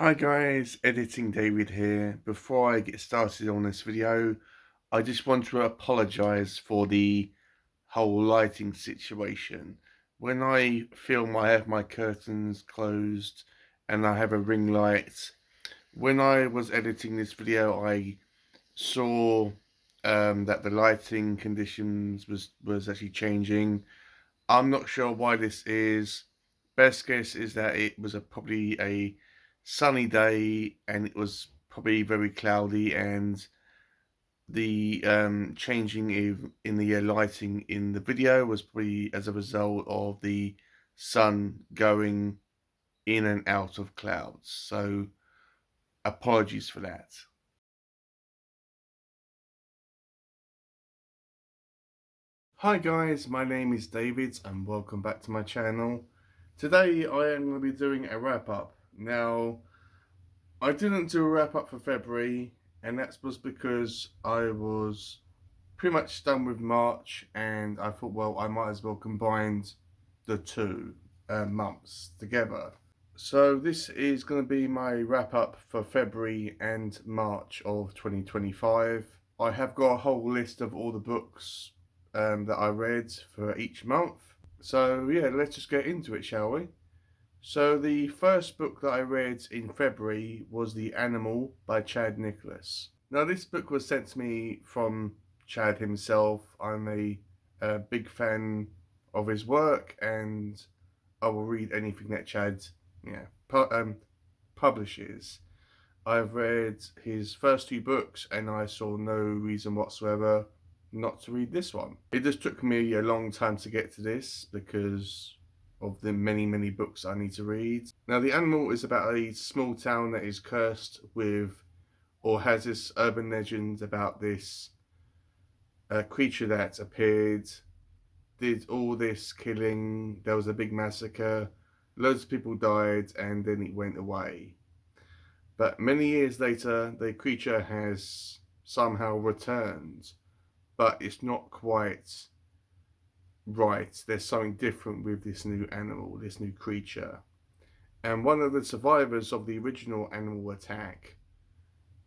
Hi guys, Editing David here. Before I get started on this video, I just want to apologize for the whole lighting situation. When I film, I have my curtains closed and I have a ring light. When I was editing this video, I saw that the lighting conditions was actually changing. I'm not sure why this is. Best guess is that it was probably a sunny day and it was probably very cloudy, and the changing in the lighting in the video was probably as a result of the sun going in and out of clouds. So apologies for that. Hi guys, my name is David and welcome back to my channel. Today I am going to be doing a wrap up. Now, I didn't do a wrap up for February, and that was because I was pretty much done with March, and I thought, well, I might as well combine the two months together. So this is going to be my wrap up for February and March of 2025. I have got a whole list of all the books that I read for each month. So yeah, let's just get into it, shall we? So the first book that I read in February was The Animal by Chad Nicholas. Now this book was sent to me from Chad himself. I'm a big fan of his work, and I will read anything that Chad publishes. I've read his first two books and I saw no reason whatsoever not to read this one. It just took me a long time to get to this because of the many books I need to read. Now, The Animal is about a small town that is cursed with, or has this urban legend about this creature that appeared, did all this killing. There was a big massacre, loads of people died, and then it went away. But many years later, the creature has somehow returned, but it's not quite right. There's something different with this new animal, this new creature. And one of the survivors of the original animal attack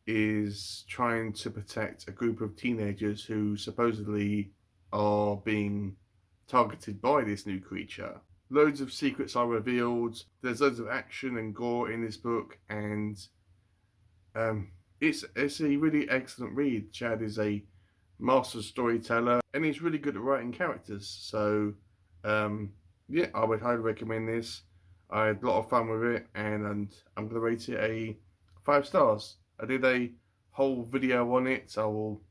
is trying to protect a group of teenagers who supposedly are being targeted by this new creature. Loads of secrets are revealed. There's loads of action and gore in this book, and um, it's a really excellent read. Chad is a master storyteller, and he's really good at writing characters. So, yeah, I would highly recommend this. I had a lot of fun with it, and I'm gonna rate it a 5 stars. I did a whole video on it, so I will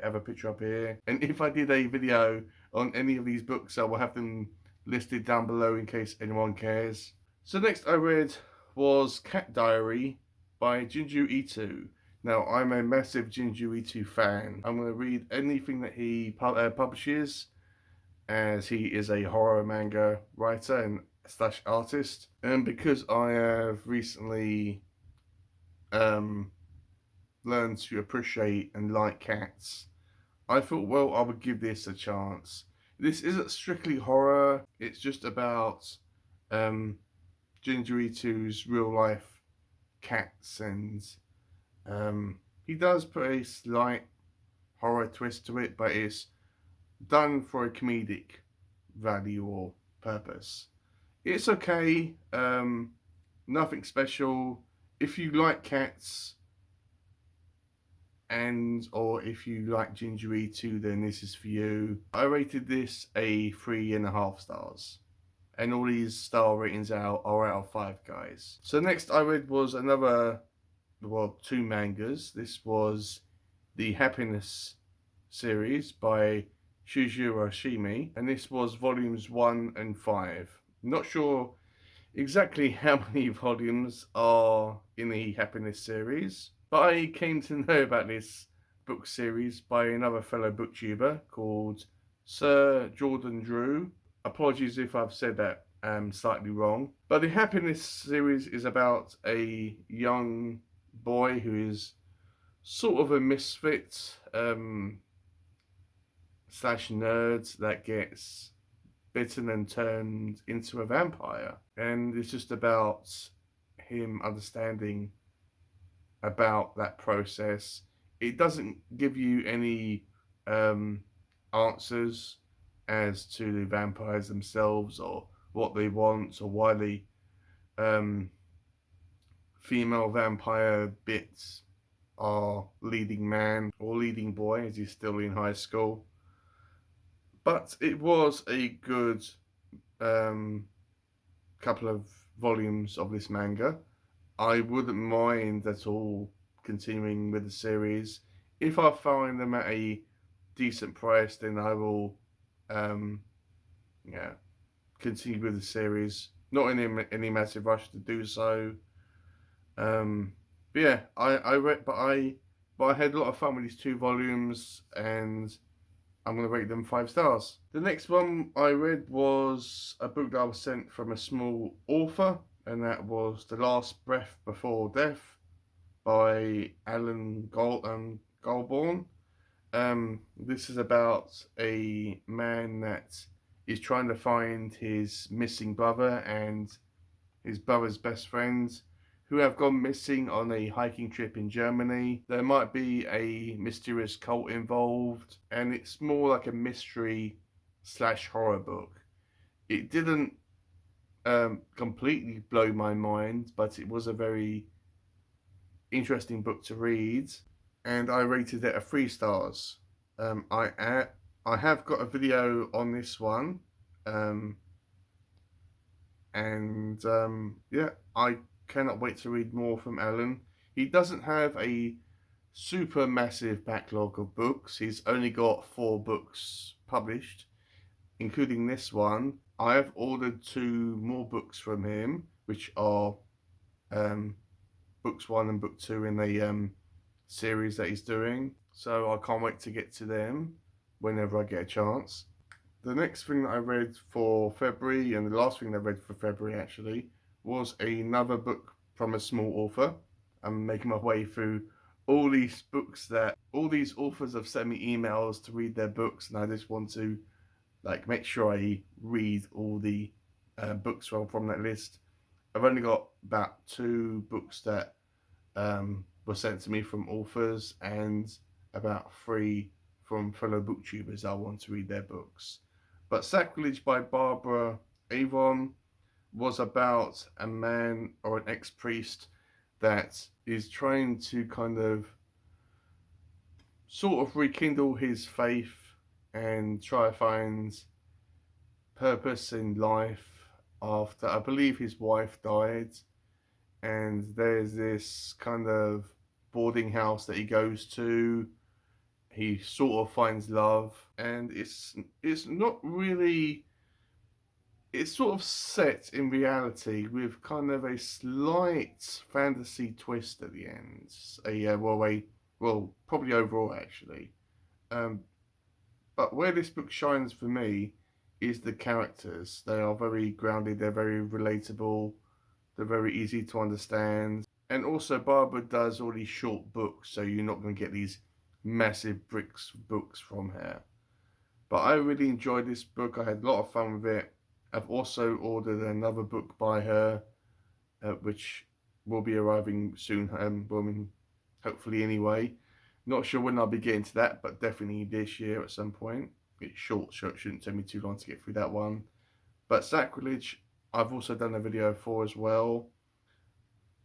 have a picture up here. And if I did a video on any of these books, I will have them listed down below in case anyone cares. So next I read was Cat Diary by Junji Ito. Now, I'm a massive Junji Ito fan. I'm going to read anything that he publishes, as he is a horror manga writer and slash artist. And because I have recently um, learned to appreciate and like cats, I thought, well, I would give this a chance. This isn't strictly horror. It's just about um, Junji Ito's real life cats, and he does put a slight horror twist to it, but it's done for a comedic value or purpose. It's okay, nothing special. If you like cats, and or if you like Gingery too, then this is for you. I rated this a 3.5 stars. And all these star ratings are out of 5, guys. So next I read was another, well, 2 mangas. This was the Happiness series by Shujiro Shimi, and this was volumes 1 and 5. Not sure exactly how many volumes are in the Happiness series, but I came to know about this book series by another fellow booktuber called Sir Jordan Drew. Apologies if I've said that slightly wrong. But the Happiness series is about a young boy who is sort of a misfit slash nerd that gets bitten and turned into a vampire. And it's just about him understanding about that process. It doesn't give you any answers as to the vampires themselves or what they want or why the um, female vampire bits are leading man or leading boy as he's still in high school. But it was a good um, couple of volumes of this manga. I wouldn't mind at all continuing with the series. If I find them at a decent price, then I will, um, yeah, continue with the series. Not in any massive rush to do so. Um, but yeah, I read, but I had a lot of fun with these 2 volumes, and I'm gonna rate them 5 stars. The next one I read was a book that I was sent from a small author, and that was The Last Breath Before Death by Alan Goulbourne. This is about a man that is trying to find his missing brother and his brother's best friend, who have gone missing on a hiking trip in Germany. There might be a mysterious cult involved, and it's more like a mystery slash horror book. It didn't completely blow my mind, but it was a very interesting book to read, and I rated it a 3 stars. I have got a video on this one, um, and yeah, I cannot wait to read more from Alan. He doesn't have a super massive backlog of books. He's only got 4 books published, including this one. I have ordered 2 more books from him, which are um, books 1 and book 2 in the series that he's doing. So I can't wait to get to them whenever I get a chance. The next thing that I read for February, and the last thing I read for February actually, was another book from a small author. I'm making my way through all these books that all these authors have sent me emails to read their books, and I just want to make sure I read all the books from that list. I've only got about 2 books that were sent to me from authors, and about 3 from fellow booktubers I want to read their books. But Sacrilege by Barbara Avon was about a man or an ex-priest that is trying to kind of sort of rekindle his faith and try to find purpose in life after, I believe, his wife died. And there's this kind of boarding house that he goes to. He sort of finds love, and it's not really. It's sort of set in reality with kind of a slight fantasy twist at the end. Well, probably overall actually. Um, but where this book shines for me is the characters. They are very grounded. They're very relatable. They're very easy to understand. And also, Barbara does all these short books, so you're not going to get these massive books from her. But I really enjoyed this book. I had a lot of fun with it. I've also ordered another book by her, which will be arriving soon. Hopefully anyway. Not sure when I'll be getting to that, but definitely this year at some point. It's short, so it shouldn't take me too long to get through that one. But Sacrilege, I've also done a video for as well.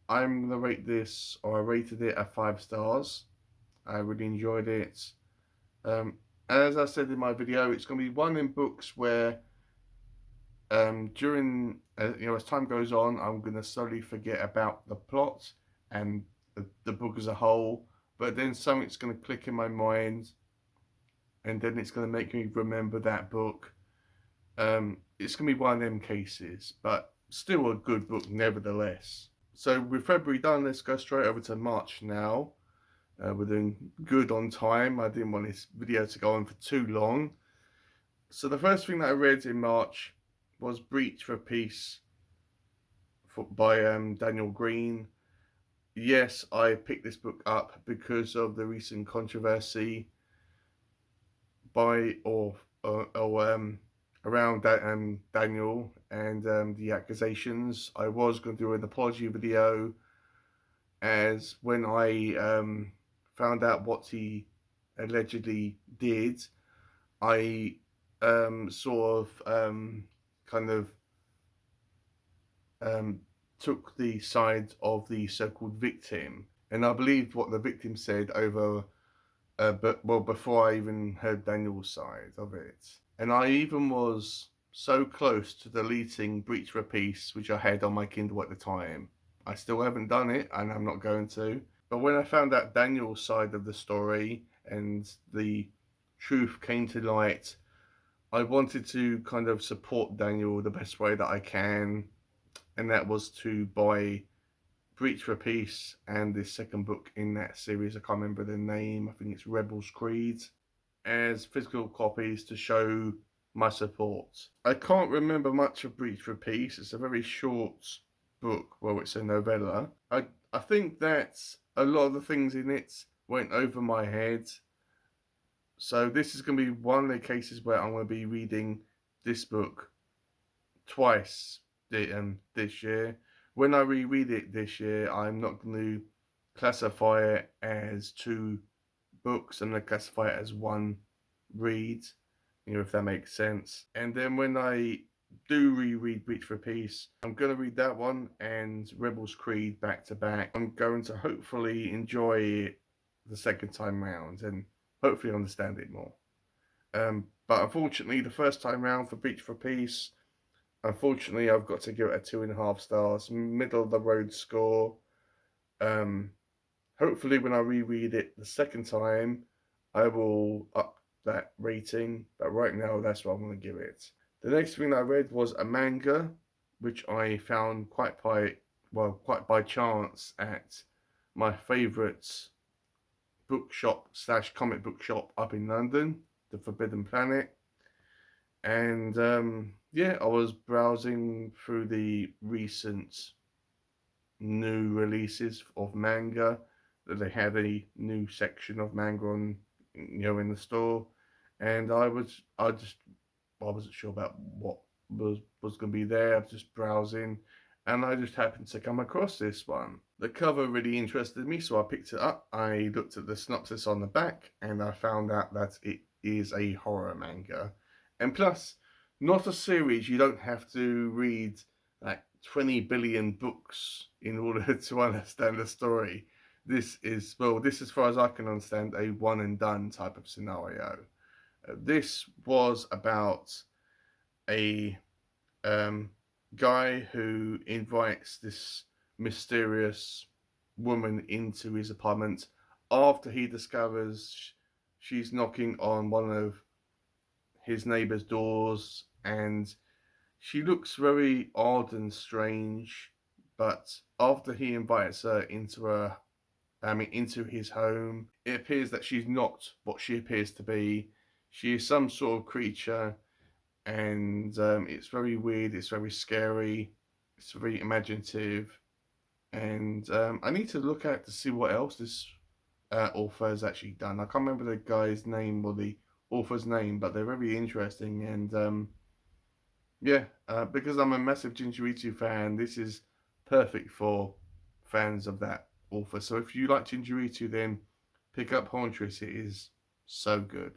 I'm gonna rate this, or I rated it at 5 stars. I really enjoyed it. As I said in my video, it's gonna be one in books where during as time goes on, I'm gonna slowly forget about the plot and the book as a whole. But then something's gonna click in my mind, and then it's gonna make me remember that book. It's gonna be one of them cases, but still a good book nevertheless. So with February done, let's go straight over to March now. We're doing good on time. I didn't want this video to go on for too long. So the first thing that I read in March was Breach for Peace by Daniel Green. Yes, I picked this book up because of the recent controversy around that Daniel and the accusations. I was going to do an apology video, as when I found out what he allegedly did, I sort of kind of um, took the side of the so-called victim, and I believed what the victim said over, but well, before I even heard Daniel's side of it, and I even was so close to deleting Breach for Peace, which I had on my Kindle at the time. I still haven't done it, and I'm not going to. But when I found out Daniel's side of the story and the truth came to light, I wanted to kind of support Daniel the best way that I can, and that was to buy Breach for Peace and the second book in that series. I can't remember the name. I think it's Rebels Creed, as physical copies to show my support. I can't remember much of Breach for Peace. It's a very short book. Well, it's a novella. I think that a lot of the things in it went over my head. So this is going to be one of the cases where I'm going to be reading this book twice this year. When I reread it this year, I'm not going to classify it as two books. I'm going to classify it as one read, if that makes sense. And then when I do reread Breach for Peace, I'm going to read that one and Rebels Creed back to back. I'm going to hopefully enjoy it the second time round and hopefully understand it more. But unfortunately, the first time round for Breach for Peace, unfortunately, I've got to give it a 2.5 stars, middle of the road score. Hopefully, when I reread it the second time, I will up that rating. But right now, that's what I'm going to give it. The next thing I read was a manga, which I found quite by chance at my favourite bookshop / comic book shop up in London, the Forbidden Planet. And yeah, I was browsing through the recent new releases of manga. That they had a new section of manga on, in the store, and I wasn't sure about what was going to be there. I was just browsing, and I just happened to come across this one. The cover really interested me, so I picked it up. I looked at the synopsis on the back, and I found out that it is a horror manga. And plus, not a series you don't have to read like 20 billion books in order to understand the story. This is, as far as I can understand, a one and done type of scenario. This was about a guy who invites this mysterious woman into his apartment after he discovers she's knocking on one of his neighbor's doors, and she looks very odd and strange. But after he invites her into his home, it appears that she's not what she appears to be. She is some sort of creature, and it's very weird. It's very scary. It's very imaginative, and I need to look at to see what else this author has actually done. I can't remember the guy's name or the author's name, but they're very interesting. And yeah, because I'm a massive Jinjuritu fan, this is perfect for fans of that author. So if you like Jinjuritu, then pick up Hauntress. It is so good.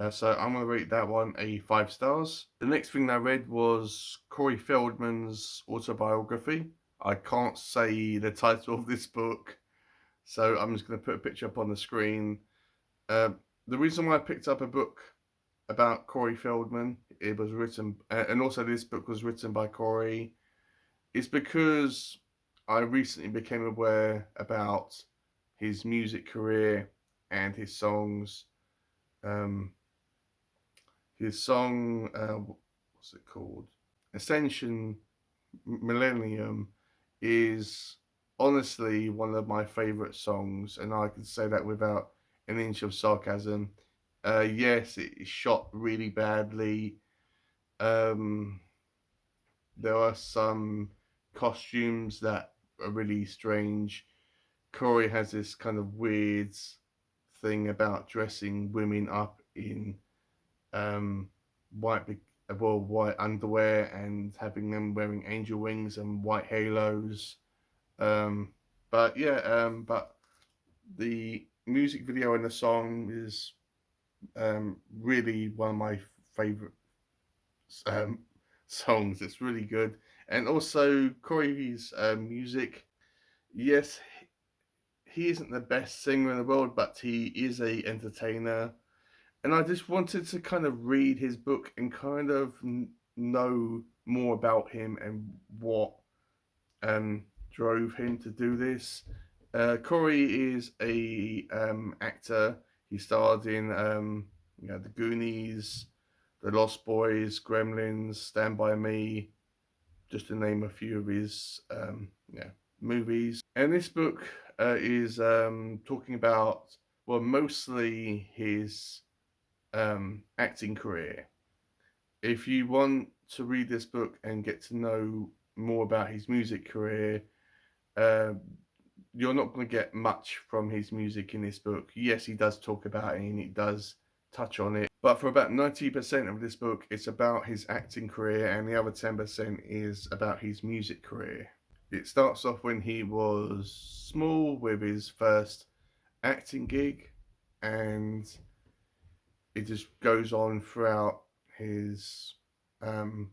So I'm going to rate that one a 5 stars. The next thing I read was Corey Feldman's autobiography. I can't say the title of this book, so I'm just going to put a picture up on the screen. The reason why I picked up a book about Corey Feldman, it was written, and also this book was written by Corey, is because I recently became aware about his music career and his songs. His song, what's it called? Ascension Millennium is honestly one of my favorite songs, and I can say that without an inch of sarcasm. Yes, it is shot really badly. There are some costumes that are really strange. Corey has this kind of weird thing about dressing women up in white wore white underwear and having them wearing angel wings and white halos. Um, but the music video and the song is really one of my favorite um, songs. It's really good, and also Corey's music. Yes, he isn't the best singer in the world, but he is a entertainer. And I just wanted to kind of read his book and kind of know more about him and what drove him to do this. Corey is a actor. He starred in The Goonies, The Lost Boys, Gremlins, Stand by Me, just to name a few of his movies. And this book is talking about, well, mostly his acting career. If you want to read this book and get to know more about his music career, uh, you're not going to get much from his music in this book. Yes, he does talk about it and it does touch on it, but for about 90% of this book, it's about his acting career, and the other 10% is about his music career. It starts off when he was small with his first acting gig, and it just goes on throughout his, um,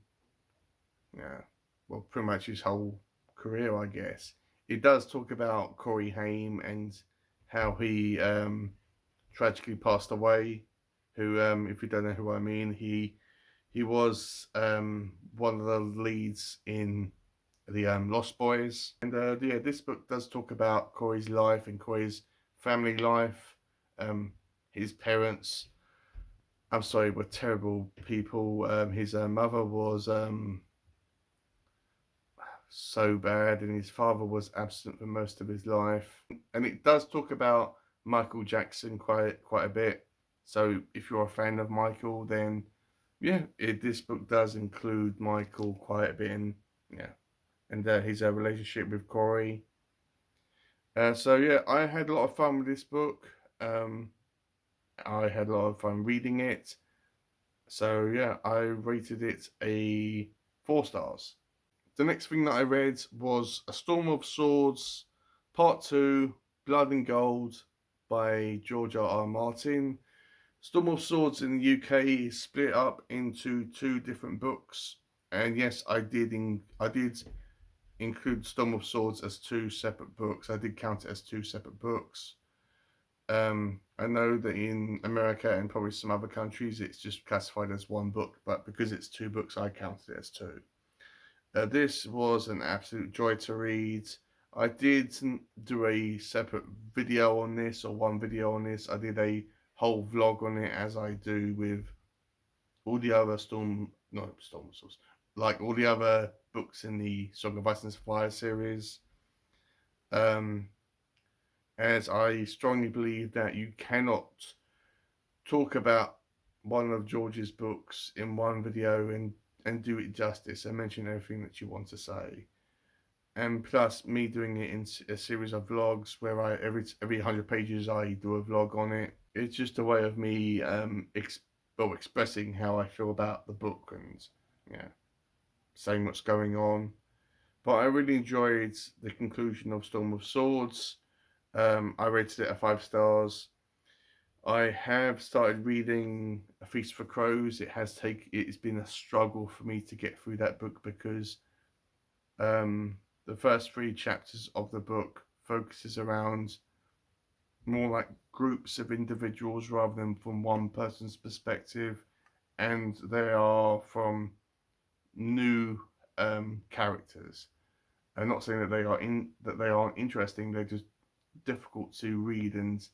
yeah, well, pretty much his whole career, I guess. It does talk about Corey Haim and how he tragically passed away. Who, if you don't know who I mean, he was one of the leads in the Lost Boys. And yeah, this book does talk about Corey's life and Corey's family life. His parents, I'm sorry, were terrible people. His mother was so bad, and his father was absent for most of his life. And it does talk about Michael Jackson quite a bit. So if you're a fan of Michael, then yeah, this book does include Michael quite a bit, and yeah, and his relationship with Corey. So yeah, I had a lot of fun with this book. I had a lot of fun reading it. So yeah, I rated it a 4 stars. The next thing that I read was A Storm of Swords, Part 2, Blood and Gold by George R. R. Martin. Storm of Swords in the UK is split up into 2 different books. And yes, I did include Storm of Swords as 2 separate books. I did count it as 2 separate books. I know that in America and probably some other countries it's just classified as 1 book, but because it's 2 books, I counted it as 2. This was an absolute joy to read. I did do a separate video on this, or 1 video on this. I did a whole vlog on it, as I do with all the other like all the other books in the Song of Ice and Fire series. As I strongly believe that you cannot talk about one of George's books in 1 video and do it justice and mention everything that you want to say. And plus, me doing it in a series of vlogs where every 100 pages I do a vlog on it. It's just a way of me expressing how I feel about the book and yeah, saying what's going on. But I really enjoyed the conclusion of Storm of Swords. I rated it a 5 stars. I have started reading A Feast for Crows. It's been a struggle for me to get through that book because the first 3 chapters of the book focuses around more like groups of individuals rather than from one person's perspective, and they are from new characters. I'm not saying that they aren't interesting. They're just difficult to read, and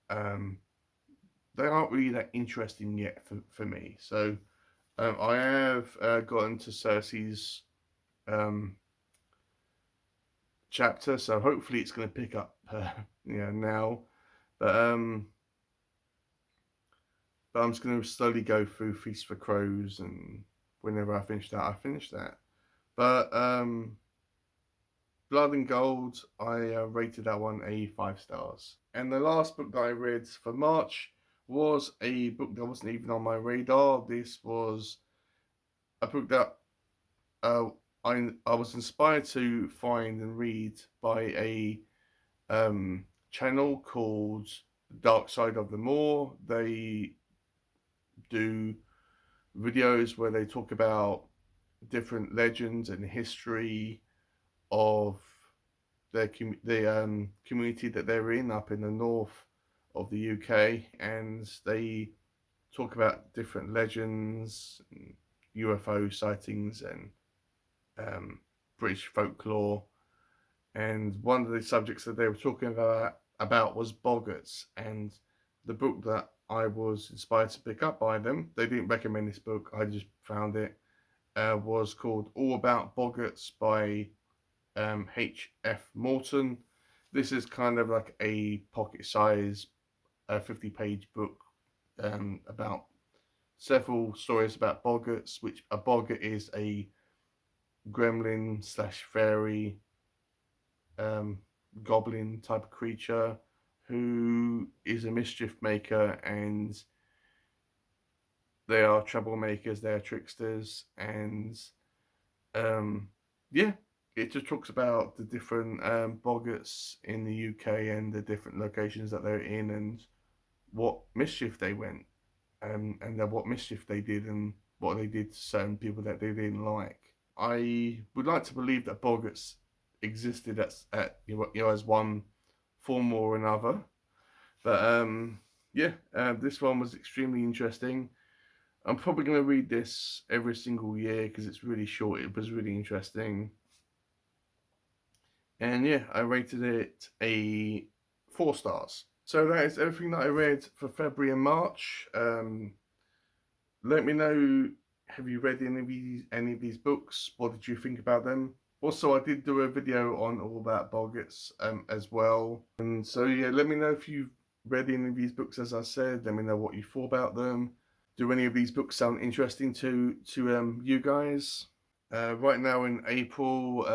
they aren't really that interesting yet for me. So I have gotten to Cersei's chapter, so hopefully it's going to pick up now. But I'm just going to slowly go through Feast for Crows, and whenever I finish that. But Blood and Gold, I rated that one a 5 stars. And the last book that I read for March was a book that wasn't even on my radar. This was a book that uh, I was inspired to find and read by a channel called Dark Side of the Moor. They do videos where they talk about different legends and history of the community that they're in up in the north of the UK, and they talk about different legends, UFO sightings, and British folklore. And one of the subjects that they were talking about was boggarts. And the book that I was inspired to pick up by them, they didn't recommend this book, I just found it, was called All About Boggarts by H.F. Morton. This is kind of like a pocket-size 50-page book about several stories about boggarts, which a boggart is a gremlin slash fairy um, goblin type of creature who is a mischief maker, and they are troublemakers, they are tricksters, and yeah, it just talks about the different boggarts in the UK and the different locations that they're in, and what mischief they went, and then what mischief they did, and what they did to certain people that they didn't like. I would like to believe that boggarts existed as one form or another, but yeah, this one was extremely interesting. I'm probably going to read this every single year because it's really short. It was really interesting. And yeah, I rated it a 4 stars. So that is everything that I read for February and March. Let me know, have you read any of these books? What did you think about them? Also, I did do a video on All About Boggarts as well. And so yeah, let me know if you've read any of these books, as I said. Let me know what you thought about them. Do any of these books sound interesting to you guys? Right now in April,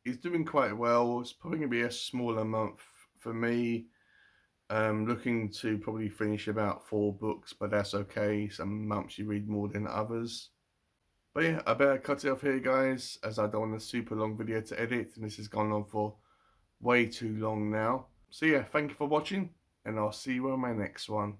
is doing quite well. It's probably going to be a smaller month for me. Looking to probably finish about 4 books, but that's okay. Some months you read more than others. But yeah, I better cut it off here, guys, as I don't want a super long video to edit, and this has gone on for way too long now. So yeah, thank you for watching, and I'll see you on my next one.